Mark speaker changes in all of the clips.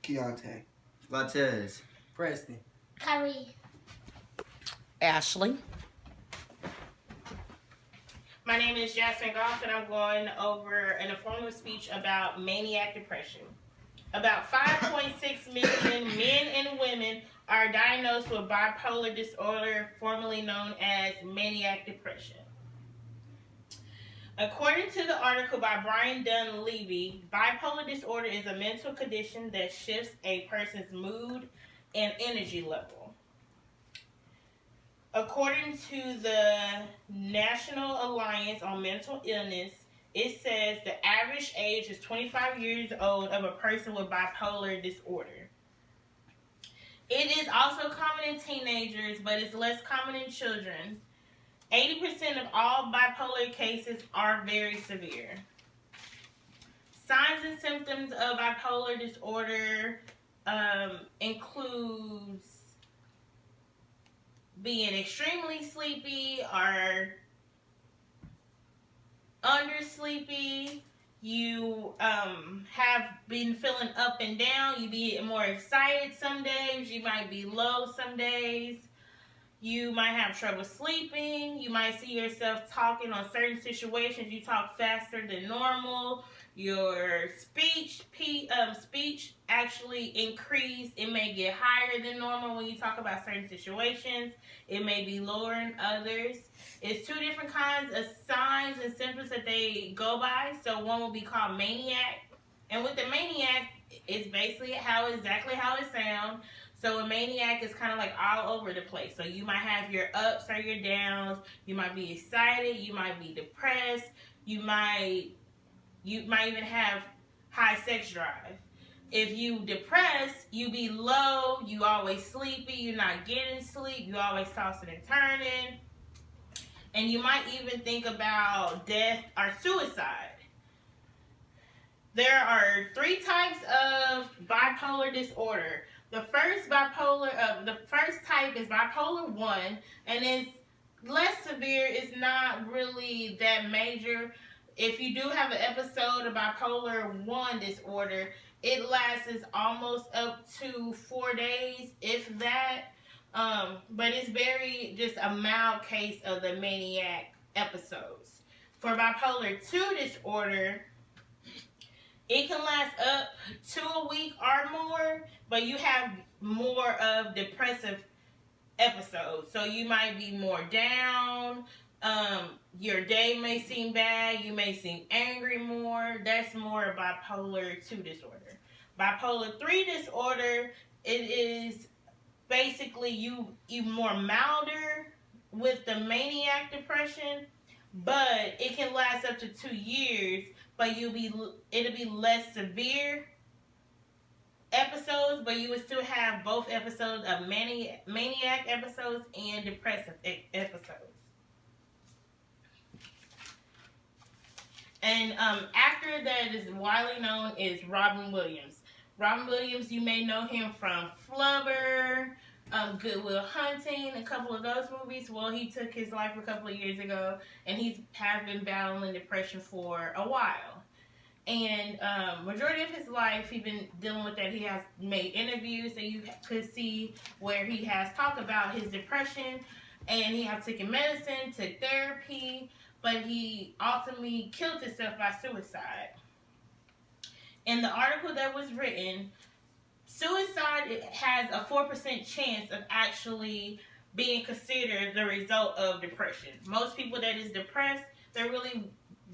Speaker 1: Keontae.
Speaker 2: Latez.
Speaker 3: Preston.
Speaker 4: Kyrie.
Speaker 5: Ashley.
Speaker 6: My name is Jasmine Goff, and I'm going over an informative speech about maniac depression. About 5.6 million men and women are diagnosed with bipolar disorder, formerly known as maniac depression. According to the article by Brian Dunleavy, bipolar disorder is a mental condition that shifts a person's mood and energy level. According to the National Alliance on Mental Illness, it says the average age is 25 years old of a person with bipolar disorder. It is also common in teenagers, but it's less common in children. 80% of all bipolar cases are very severe. Signs and symptoms of bipolar disorder includes being extremely sleepy or undersleepy. You have been feeling up and down. You be more excited some days. You might be low some days. You might have trouble sleeping. You might see yourself talking on certain situations. You talk faster than normal. Your speech actually increase. It may get higher than normal when you talk about certain situations. It may be lower in others. It's two different kinds of signs and symptoms that they go by. So one will be called maniac. And with the maniac, it's basically exactly how it sounds. So a maniac is kind of like all over the place. So you might have your ups or your downs. You might be excited. You might be depressed. You might even have high sex drive. If you depressed, you be low. You always sleepy. You're not getting sleep. You always tossing and turning. And you might even think about death or suicide. There are 3 types of bipolar disorder. The first type is bipolar 1, and it's less severe. It's not really that major. If you do have an episode of bipolar 1 disorder, it lasts almost up to 4 days, if that. But it's very just a mild case of the maniac episodes. For bipolar 2 disorder, it can last up to a week or more, but you have more of depressive episodes. So you might be more down. Your day may seem bad. You may seem angry more. That's more bipolar 2 disorder. Bipolar 3 disorder, it is basically you more milder with the maniac depression, but it can last up to 2 years. But it'll be less severe episodes, but you would still have both episodes of maniac episodes and depressive episodes. And actor that is widely known is Robin Williams. Robin Williams, you may know him from Flubber, Good Will Hunting, a couple of those movies. Well, he took his life a couple of years ago, and he's been battling depression for a while. And majority of his life, he's been dealing with that. He has made interviews that you could see where he has talked about his depression, and he has taken medicine, took therapy, but he ultimately killed himself by suicide. In the article that was written, suicide has a 4% chance of actually being considered the result of depression. Most people that is depressed, they really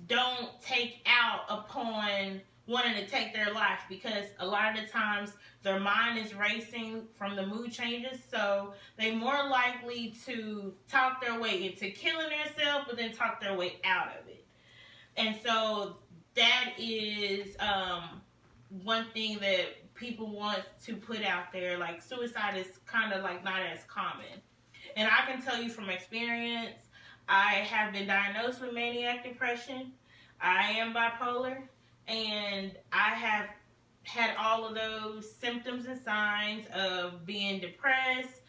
Speaker 6: don't take out upon wanting to take their life, because a lot of the times their mind is racing from the mood changes, so they're more likely to talk their way into killing themselves, but then talk their way out of it. And so that is one thing that people want to put out there. Like, suicide is kind of like not as common. And I can tell you from experience, I have been diagnosed with maniac depression. I am bipolar, and I have had all of those symptoms and signs of being depressed,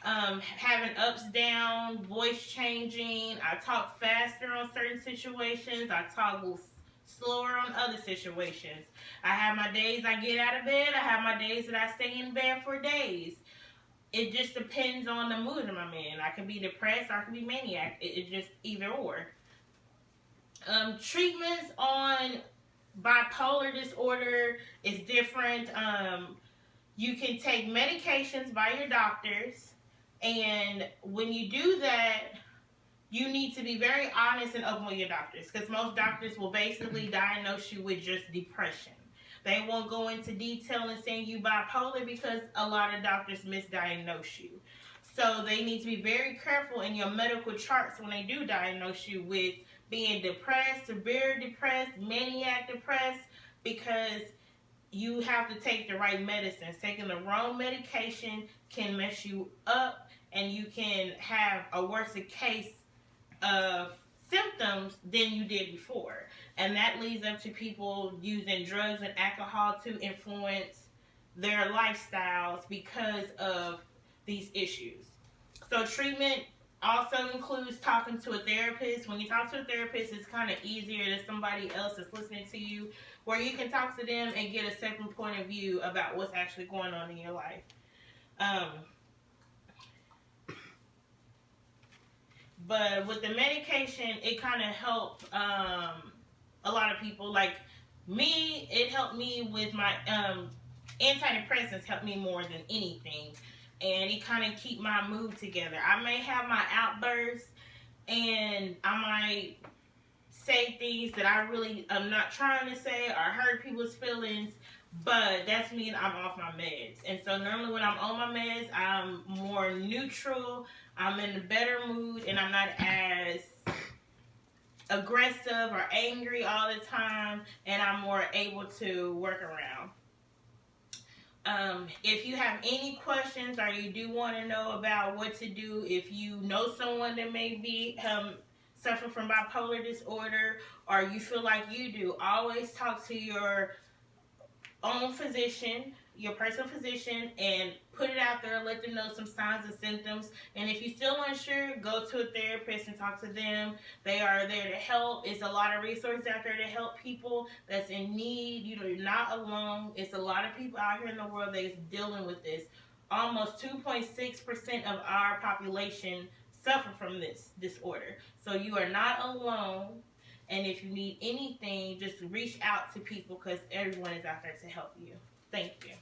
Speaker 6: having ups, down, voice changing. I talk faster on certain situations. I talk slower on other situations. I have my days I get out of bed. I have my days that I stay in bed for days. It just depends on the mood I'm in. I can be depressed, or I can be maniac. It just either or. Treatments on bipolar disorder is different. You can take medications by your doctors, and when you do that, you need to be very honest and open with your doctors, because most doctors will basically diagnose you with just depression. They won't go into detail and saying you bipolar, because a lot of doctors misdiagnose you. So they need to be very careful in your medical charts when they do diagnose you with being depressed, severe depressed, maniac depressed, because you have to take the right medicines. Taking the wrong medication can mess you up, and you can have a worse case of symptoms than you did before. And that leads up to people using drugs and alcohol to influence their lifestyles because of these issues. So treatment also includes talking to a therapist. When you talk to a therapist, it's kind of easier than somebody else that's listening to you, where you can talk to them and get a separate point of view about what's actually going on in your life. But with the medication, it kind of helped a lot of people. Like me, it helped me with my antidepressants. Helped me more than anything, and it kind of keep my mood together. I may have my outbursts, and I might say things that I really am not trying to say or hurt people's feelings, but that's mean I'm off my meds. And so normally when I'm on my meds, I'm more neutral, I'm in a better mood, and I'm not as aggressive or angry all the time, and I'm more able to work around. If you have any questions, or you do want to know about what to do if you know someone that may be suffer from bipolar disorder, or you feel like you do, always talk to your own physician, your personal physician, and put it out there. Let them know some signs and symptoms. And if you're still unsure, go to a therapist and talk to them. They are there to help. It's a lot of resources out there to help people that's in need. You're not alone. It's a lot of people out here in the world that's dealing with this. Almost 2.6% of our population suffer from this disorder. So you are not alone. And if you need anything, just reach out to people, because everyone is out there to help you. Thank you.